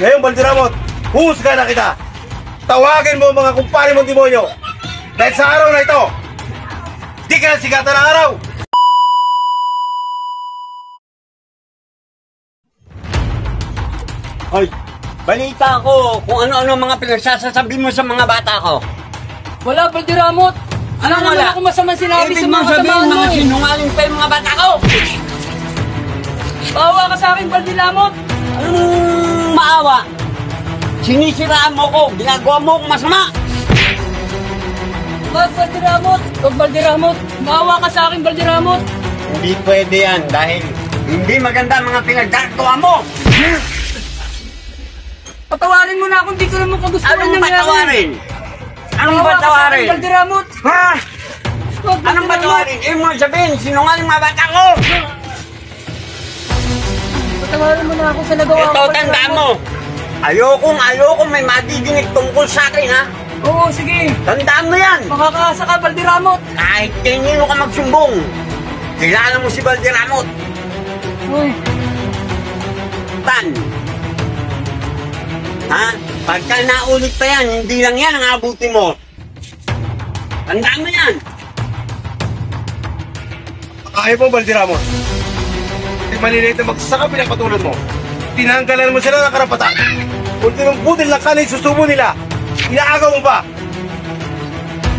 Ngayon, Baldiramot, husga na kita. Tawagin mo mga kumpare mong demonyo. Dahil sa araw na ito, di ka na sigatan ng araw. Hoy, balita ko kung ano-ano mga pinagsasasabi mo sa mga bata ko. Wala, Baldiramot. Ano naman wala? ako masama sinabi sa Ibig mo mga sabihin, kasamahan mo mga eh. sinungaling pa yung mga bata ko. Bawa ka sa akin, Baldiramot. Anong maawa? Sinisiraan mo ko, ginagawa mo akong masama. Wag, Baldiramot. Wag, Baldiramot. Bawa ka sa akin, Baldiramot. Hindi pwede yan dahil hindi maganda mga pinagkagawa mo. Patawarin mo na akong di ko naman kagustuhan Anong nangyari. patawarin? Anong Bawa ka sa patawarin? akin, Baldiramot. Ha? Wag, Anong Baldiramot. patawarin? Ibig mo sabihin, sinungaling mga bata ko. Patawarin mo na ako sa nagawa ko, Ito, tandaan mo. Ayokong may madidinig tungkol sa akin, ha? Oo, sige. Tandaan mo yan. Makakaasa ka, Baldiramot. Kahit kanino ka magsumbong, kilala mo si Baldiramot. Uy, Tan. Ha? Pagka naulit pa yan, hindi lang yan ang abuti mo. Tandaan mo yan. Ayaw mo, Baldiramot. Di maliliit na magsasaka pinagpatulad mo. Tinanggalan mo sila ng karapatan. Ultimong budil lang kanay susubo nila. Inaagaw mo pa.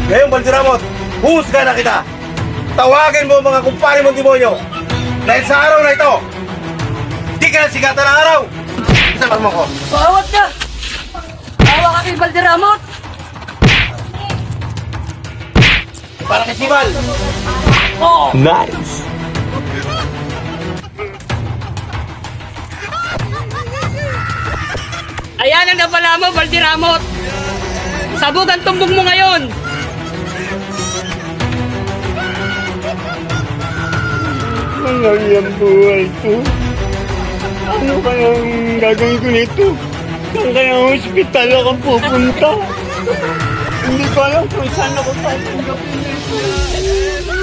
Ngayon, Baldiramot, husga na kita. Tawagin mo mga kumpare mong demonyo. Dahil sa araw na ito, di ka na sigatan ng araw. Isama mo ko. bawat ka. Bawa ka kay Baldiramot. Para kay Sibal. Oo. Nice. Ayan ang napala mo, Baldiramot. Sabog ang tumbong mo ngayon. Ano yung buhay ko? Ano kayang gagawin ko nito? Saan kayang hospital ako pupunta? Hindi ko alam kung saan ako tatanggapin nito.